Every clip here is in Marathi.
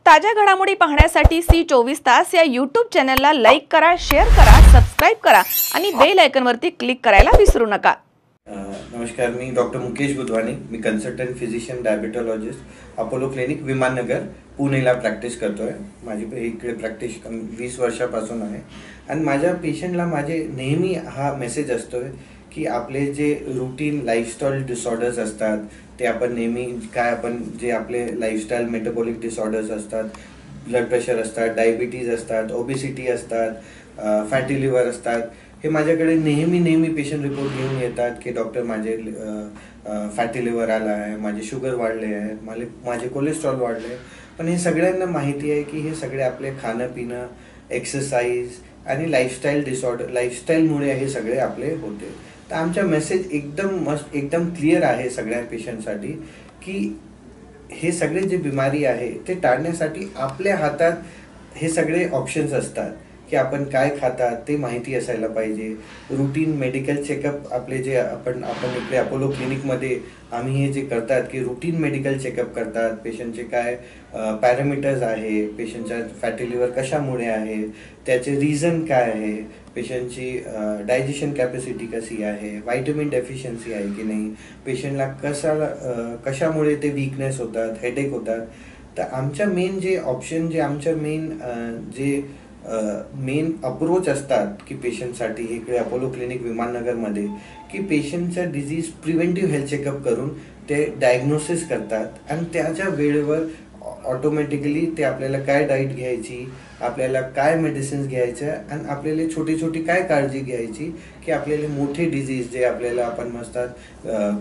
ताज्या घडामोडी पाहण्यासाठी C24 या YouTube चॅनलला लाईक करा, शेअर करा, सबस्क्राइब करा आणि बेल आयकॉनवरती क्लिक करायला विसरू नका। नमस्कार, मी डॉक्टर मुकेश बुधवानी, मी consultant physician diabetologist Apollo clinic Vimannagar पुणेला प्रॅक्टिस करतोय। माझी इकडे प्रॅक्टिस 20 वर्षापासून आहे आणि माझ्या पेशंटला माझे नेहमी हा मेसेज असतोय की आपले जे रूटीन लाईफस्टाईल डिसऑर्डर्स असतात ते आपण नेहमी काय आपण जे आपले लाईफस्टाईल मेटाबॉलिक डिसऑर्डर्स असतात, ब्लड प्रेशर असतात, डायबिटीज असतात, ओबेसिटी असतात, फॅटी लिव्हर असतात, हे माझ्याकडे नेहमी पेशंट रिपोर्ट घेऊन येतात की डॉक्टर माझे फॅटी लिव्हर आला आहे, माझे शुगर वाढले आहे, माझे कोलेस्ट्रॉल वाढले। पण हे सगळ्यांना माहिती आहे की हे सगळे आपले खाणं पिणं, एक्सरसाइज आणि लाईफस्टाईल डिसऑर्डर, लाईफस्टाईलमुळे हे सगळे आपले होते। तर आमचा मेसेज एकदम क्लिअर आहे सगळ्या पेशंटसाठी की हे सगळे जे बिमारी आहे ते टाळण्यासाठी आपल्या हातात हे सगळे ऑप्शन्स असतात की आपण काय खातात ते माहिती असायला पाहिजे। रूटीन मेडिकल चेकअप आपले जे आपण इकडे अपोलो क्लिनिकमध्ये आम्ही हे जे करतात की रूटीन मेडिकल चेकअप करतात, पेशंटचे काय पॅरामीटर्स आहे, पेशंटचा फॅटी लिव्हर कशामुळे आहे, त्याचे रिझन काय आहे, पेशंटची डायजेशन कॅपॅसिटी कशी आहे, व्हायटमिन डेफिशियन्सी आहे की नाही, पेशंटला कशामुळे ते वीकनेस होतात, हेडेक होतात। तर आमच्या मेन जे ऑप्शन जे आमच्या मेन अप्रोच असतात की पेशंटसाठी इकडे अपोलो क्लिनिक विमाननगरमध्ये की पेशंटचा डिझीज प्रिव्हेंटिव्ह हेल्थ चेकअप करून ते डायग्नोसिस करतात आणि त्याच्या वेळेवर ऑटोमॅटिकली ते आपल्याला काय डाईट घ्यायची, आपल्याला काय मेडिसिन्स घ्यायच्या आणि आपल्याला छोटी काय काळजी घ्यायची की आपल्याला मोठे डिझीज जे आपल्याला आपण म्हणतात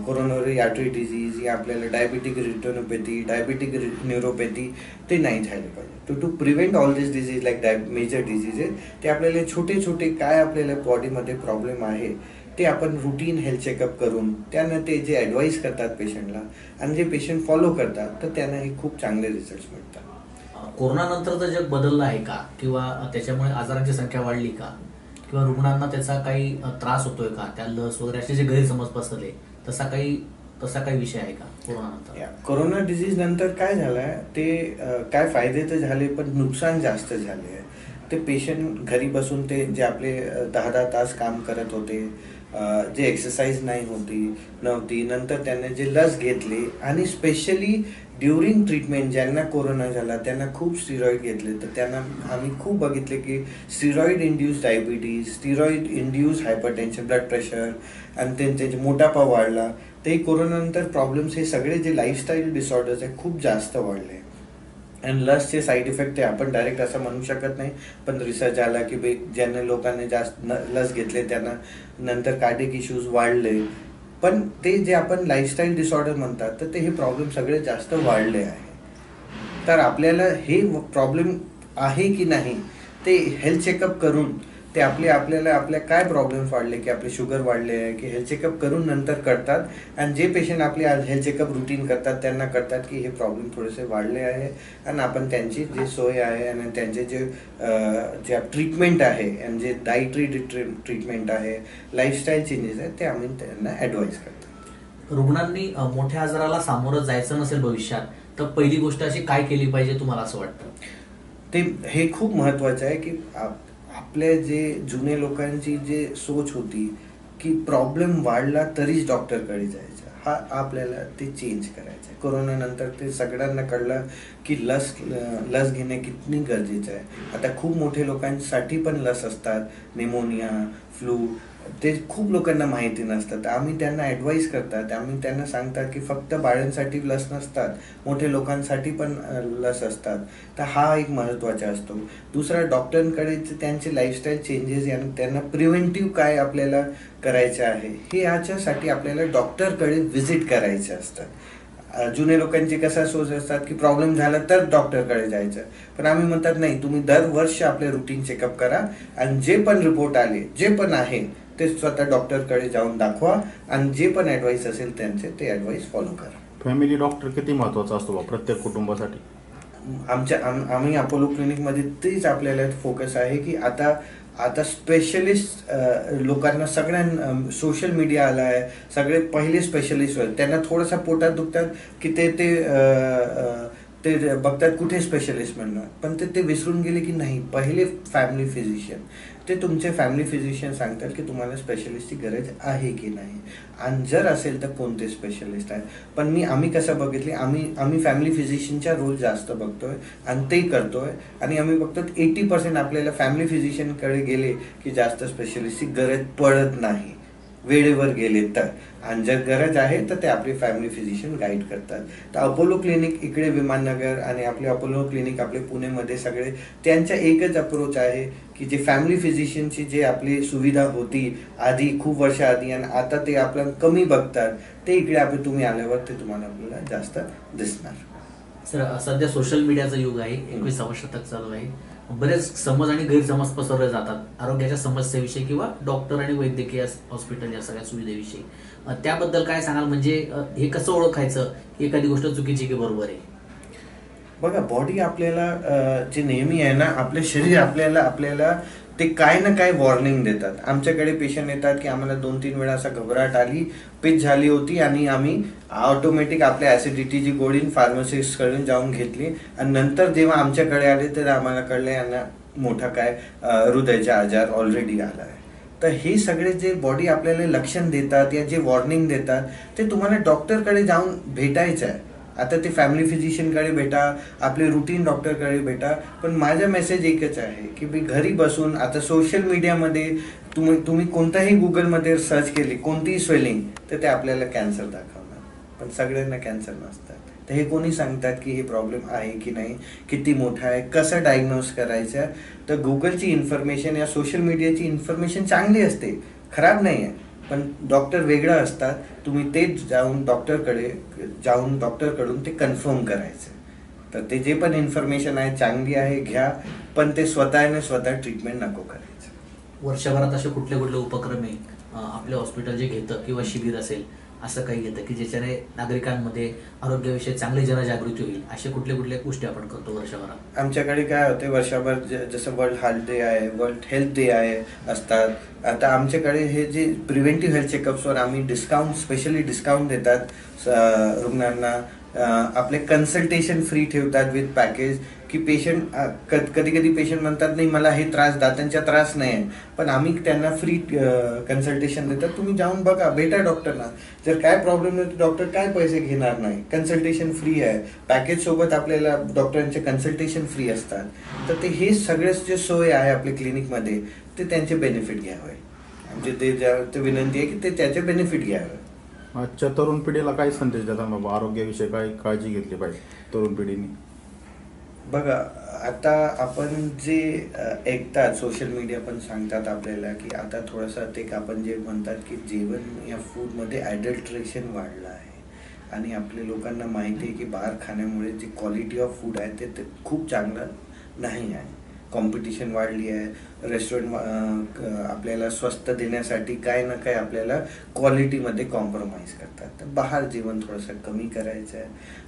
कोरोनरी आर्टरी डिझीज या आपल्याला डायबिटिक रेटिनोपॅथी, डायबिटिक न्यूरोपॅथी ते नाही झाले पाहिजे। To prevent all this disease like major diseases ते आपल्याला छोटे काय आपल्याला बॉडीमध्ये प्रॉब्लेम आहे ते आपण रूटीन हेल्थ चेकअप करून त्यांना ते जे ॲडवाईस करतात पेशंटला आणि जे पेशंट फॉलो करतात तर त्यांना हे खूप चांगले रिझल्ट्स मिळतात। कोरोना नंतरचं जग बदललं आहे का किंवा त्याच्यामुळे आजारांची संख्या वाढली का किंवा रुग्णांना त्याचा काही त्रास होतोय का, त्या लस वगैरे असे जे गैरसमज पसरले तसा काही विषय आहे का कोरोना नंतर? कोरोना डिझीज नंतर काय झालंय ते काय फायदे तर झाले पण नुकसान जास्त झाले आहे। ते पेशंट घरी बसून ते जे आपले 10 तास काम करत होते, जे एक्सरसाइज नव्हती, नंतर त्यांनी जे लस घेतली आणि स्पेशली ड्युरिंग ट्रीटमेंट ज्यांना कोरोना झाला त्यांना खूप स्टिरॉइड घेतले तर त्यांना आम्ही खूप बघितले की steroid induce diabetes, steroid induce hypertension, blood pressure आणि त्यांचे मोटापा वाढला। ते कोरोनानंतर प्रॉब्लेम्स हे सगळे जे लाईफस्टाईल डिसऑर्डर्स आहे खूप जास्त वाढले आणि लसचे साईड इफेक्ट ते आपण डायरेक्ट असं म्हणू शकत नाही, पण रिसर्च आला की ज्यांना लोकांनी जास्त लस घेतले त्यांना नंतर कार्डिक इश्यूज वाढले। पण ते जे आपण लाईफस्टाईल डिसऑर्डर म्हणतात तर ते हे प्रॉब्लेम सगळे जास्त वाढले आहे। तर आपल्याला हे प्रॉब्लेम आहे की नाही ते हेल्थ चेकअप करून ते आपल्या काय प्रॉब्लेम्स वाढले की आपले शुगर वाढले आहे की हेल्थ चेकअप करून नंतर करतात आणि जे पेशंट आपले हेल्थ चेकअप रुटीन करतात त्यांना करतात की हे प्रॉब्लेम थोडेसे वाढले आहे आणि आपण त्यांची जी सोय आहे आणि त्यांचे जे ट्रीटमेंट आहे आणि जे डायटरी ट्रीटमेंट आहे, लाईफस्टाईल चेंजेस आहेत ते आम्ही त्यांना ॲडवाईस करतो। रुग्णांनी मोठ्या आजाराला सामोरं जायचं नसेल भविष्यात तर पहिली गोष्ट अशी काय केली पाहिजे तुम्हाला असं वाटतं? ते हे खूप महत्त्वाचं आहे की आपल्या जे जुने लोकांची जे सोच होती की प्रॉब्लेम वाढला तरीच डॉक्टरकडे जायचं, हा आपल्याला ते चेंज करायचं आहे। कोरोना नंतर ते सगळ्यांना कळलं की लस घेणे किती गरजेचं आहे। आता खूप मोठे लोकांसाठी पण लस असतात, निमोनिया, फ्लू, ते खूप लोकांना माहिती नसतात। आम्ही त्यांना ॲडवाईस करतात, आम्ही त्यांना सांगतात की फक्त बाळांसाठी लस नसतात, मोठे लोकांसाठी पण लस असतात। तर हा एक महत्त्वाचा असतो। दुसरा डॉक्टरांकडे त्यांचे लाईफस्टाईल चेंजेस आणि त्यांना प्रिव्हेंटिव्ह काय आपल्याला करायचं आहे हे याच्यासाठी आपल्याला डॉक्टरकडे व्हिजिट करायचं असतं। जुने लोकांची कसा सोच असतात की प्रॉब्लेम झाला तर डॉक्टरकडे जायचं, पण आम्ही म्हणतात नाही, तुम्ही दरवर्ष आपले रुटीन चेकअप करा आणि जे पण रिपोर्ट आले जे पण आहे ते स्वतः डॉक्टरकडे जाऊन दाखवा आणि जे पण ॲडवाईस असेल त्यांचे ते ॲडवाईस फॉलो करा। फॅमिली डॉक्टर किती महत्त्वाचा असतो प्रत्येक कुटुंबासाठी? आम्ही अपोलो क्लिनिकमध्ये तेच आपल्याला फोकस आहे की आता स्पेशलिस्ट लोकांना सगळ्यांना सोशल मीडिया आला आहे, सगळे पहिले स्पेशलिस्ट होते, त्यांना थोडंसं पोटात दुखतात की ते ते बघतात कुठे स्पेशलिस्ट म्हणणार, पण ते विसरून गेले की नाही, पहिले फॅमिली फिजिशियन. ते तुमचे फॅमिली फिजिशियन सांगतात की तुम्हाला स्पेशलिस्टची गरज आहे की नाही, आणि जर असेल तर कोणते स्पेशलिस्ट आहे. पण आम्ही कसं बघितले, आम्ही फॅमिली फिजिशियनचा रोल जास्त बघतोय आणि ते करतोय. आणि आम्ही बघतो 80% आपल्याला फॅमिली फिजिशियनकडे गेले की जास्त स्पेशलिस्टची गरज पडत नाही, वेळेवर गेले तर. आणि जर गरज आहे तर ते आपले फॅमिली फिजिशियन गाईड करतात. तर अपोलो क्लिनिक इकडे विमाननगर आणि आपले अपोलो क्लिनिक आपले पुणेमध्ये सगळे त्यांचा एकच अप्रोच आहे की जे फॅमिली फिजिशियनची जे आपली सुविधा होती आधी खूप वर्ष आधी आणि आता ते आपल्याला कमी बघतात, ते इकडे तुम्ही आल्यावर ते तुम्हाला आपल्याला जास्त दिसणार. सर, सध्या सोशल मीडियाचं युग आहे, 21वा शतक चालू आहे. बरेच समज आणि गैरसमज पसरले जातात आरोग्याच्या समस्येविषयी किंवा डॉक्टर आणि वैद्यकीय हॉस्पिटल या सगळ्या सुविधेविषयी. त्याबद्दल काय सांगाल? म्हणजे हे कसं ओळखायचं की एखादी गोष्ट चुकीची की बरोबर आहे? बघा, बॉडी आपल्याला जे नेहमी आहे ना, आपले शरीर आपल्याला ते काय ना काय वॉर्निंग देतात. आमच्याकडे पेशंट येतात की आम्हाला 2-3 वेळा असा घबराट आली, पिच झाली होती आणि आम्ही ऑटोमॅटिक आपल्या ऍसिडिटीची गोळी फार्मसिस्टकडून जाऊन घेतली आणि नंतर जेव्हा आमच्याकडे आले तर आम्हाला कळलं यांना मोठा काय हृदयाचा आजार ऑलरेडी आला आहे. तर हे सगळे जे बॉडी आपल्याला लक्षण देतात या जे वॉर्निंग देतात ते तुम्हाला डॉक्टरकडे जाऊन भेटायचं आहे. आता ते फॅमिली फिजिशियनकडे भेटा, आपले रुटीन डॉक्टरकडे भेटा, पण माझा मेसेज एकच आहे की मी घरी बसून आता सोशल मीडियामध्ये तुम्ही कोणताही गुगलमध्ये सर्च केली कोणतीही स्वेलिंग तर ते आपल्याला कॅन्सर दाखवणार, पण सगळ्यांना कॅन्सर नसतात. तर हे कोणी सांगतात की हे प्रॉब्लेम आहे की नाही, किती मोठा आहे, कसं डायग्नोज करायचं. तर गुगलची इन्फॉर्मेशन या सोशल मीडियाची इन्फॉर्मेशन चांगली असते, खराब नाही आहे, पण डॉक्टर वेगळं असतात. तुम्ही तेच जाऊन डॉक्टरकडून ते कन्फर्म करायचं. तर ते जे पण इन्फॉर्मेशन आहे चांगली आहे घ्या, पण ते स्वतः ट्रीटमेंट नको करायचं. वर्षभरात असे कुठले उपक्रम आहे आपलं हॉस्पिटल जे घेतं किंवा शिबिर असेल असं काही घेतं की ज्याच्याने नागरिकांमध्ये आरोग्याविषयी चांगली जनजागृती होईल, असे कुठले गोष्टी आपण करतो वर्षभरात? आमच्याकडे काय होते, वर्षभर जसं वर्ल्ड हार्ट डे आहे, वर्ल्ड हेल्थ डे आहे असतात. आता आमच्याकडे हे जे प्रिव्हेंटिव्ह हेल्थ चेकअप्सवर आम्ही स्पेशली डिस्काउंट देतात रुग्णांना. आपले कन्सल्टेशन फ्री ठेवतात विथ पॅकेज की पेशंट कधी पेशंट म्हणतात नाही मला हे दातांचा त्रास नाही आहे, पण आम्ही त्यांना फ्री कन्सल्टेशन देतात. तुम्ही जाऊन बघा, भेटा डॉक्टरना, जर काय प्रॉब्लेम नाही डॉक्टर काय पैसे घेणार नाही, कन्सल्टेशन फ्री आहे. पॅकेज सोबत आपल्याला डॉक्टरांचे कन्सल्टेशन फ्री असतात. तर ते हे सगळेच जे सोय आहे आपल्या क्लिनिकमध्ये ते त्यांचे बेनिफिट घ्यावे. म्हणजे ते विनंती आहे की ते त्याचे बेनिफिट घ्यावे. आजच्या तरुण पिढीला काय संदेश देतात बाबा, आरोग्याविषयी काय काळजी घेतली पाहिजे तरुण पिढीने? बघा, आता आपण जे ऐकतात सोशल मीडिया पण सांगतात आपल्याला की आता थोडंसं ते आपण जे म्हणतात की जेवण या फूडमध्ये ॲडल्ट्रेशन वाढलं आहे आणि आपल्या लोकांना माहिती आहे की बाहेर खाण्यामुळे जी क्वालिटी ऑफ फूड आहे ते खूप चांगलं नाही आहे. कॉम्पिटिशन वाढली आहे. रेस्टॉरंट आपल्याला स्वस्त देण्यासाठी काय ना काय आपल्याला क्वालिटीमध्ये कॉम्प्रोमाइज करतात. तर बाहेर जेवण थोडंसं कमी करायचं आहे,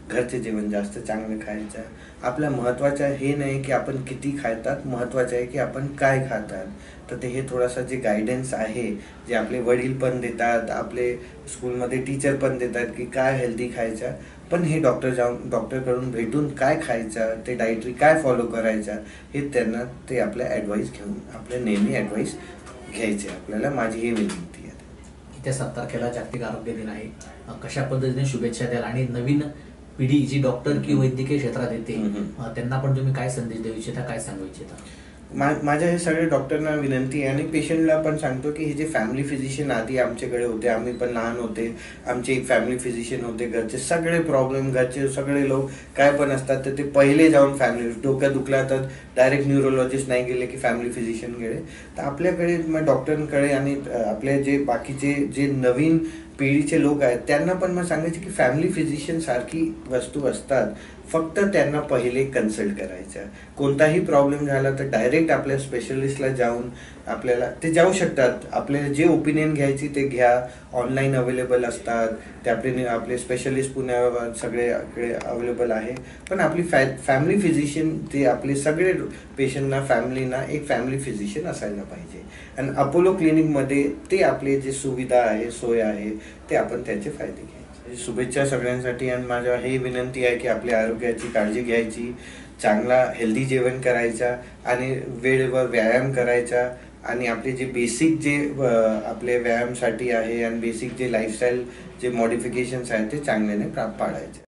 घरचे जेवण जास्त चांगलं खायचं आहे. आपल्या महत्त्वाचं हे नाही की आपण किती खातात, महत्त्वाचं आहे की आपण काय खातात. तर ते हे थोडासा जे गायडन्स आहे जे आपले वडील पण देतात, आपले स्कूलमध्ये टीचर पण देतात की काय हेल्दी खायचं, पण हे डॉक्टरकडून भेटून काय खायचं, ते डायटरी काय फॉलो करायचं हे त्यांना ते आपल्या ॲडवाईस घेऊन आपल्या नेहमी ॲडवाईस घ्यायचे आपल्याला. माझी ही विनंती आहे. येत्या 7 तारखेला जागतिक आरोग्य दिन आहे. कशा पद्धतीने शुभेच्छा द्याल आणि नवीन पिढी जी डॉक्टर की वैद्यकीय क्षेत्रात येते त्यांना पण तुम्ही काय संदेश देऊ इच्छिता, काय सांगू इच्छिता? माझ्या हे सगळे डॉक्टरना विनंती आहे आणि पेशंटला पण सांगतो की हे जे फॅमिली फिजिशियन आधी आमच्याकडे होते, आम्ही पण लहान होते, आमचे एक फॅमिली फिजिशियन होते. घरचे सगळे प्रॉब्लेम, घरचे सगळे लोक काय पण असतात तर ते पहिले जाऊन फॅमिली डोक्यात दुखला तर डायरेक्ट न्यूरोलॉजिस्ट नाही गेले की फॅमिली फिजिशियनकडे. तर आपल्याकडे मग डॉक्टरांकडे आणि आपले जे बाकीचे जे नवीन पिढीचे लोक आहेत त्यांना पण मग सांगायचे की फॅमिली फिजिशियन सारखी वस्तू असतात, फक्त त्यांना पहिले कन्सल्ट करायचं. कोणताही प्रॉब्लेम झाला तर डायरेक्ट आपल्या स्पेशलिस्टला जाऊन आपल्याला ते जाऊ शकतात. आपल्याला जे ओपिनियन घ्यायची ते घ्या, ऑनलाईन अवेलेबल असतात ते. आपले स्पेशलिस्ट पुण्यावर सगळेकडे अवेलेबल आहे. पण आपली फॅमिली फिजिशियन ते आपले सगळे पेशंटना फॅमिलीना एक फॅमिली फिजिशियन असायला पाहिजे. आणि अपोलो क्लिनिकमध्ये ते आपले जे सुविधा आहे, सोय आहे ते आपण त्याचे फायदे घ्यायचे. शुभेच्छा सगळ्यांसाठी. आणि माझ्या ही विनंती आहे की आपल्या आरोग्याची काळजी घ्यायची, चांगला हेल्दी जेवण करायचा आणि वेळेवर व्यायाम करायचा आणि आपले जे बेसिक जे आपले व्यायामसाठी आहे आणि बेसिक जे लाईफस्टाईल जे मॉडिफिकेशन्स आहेत ते चांगल्याने पाळायचे.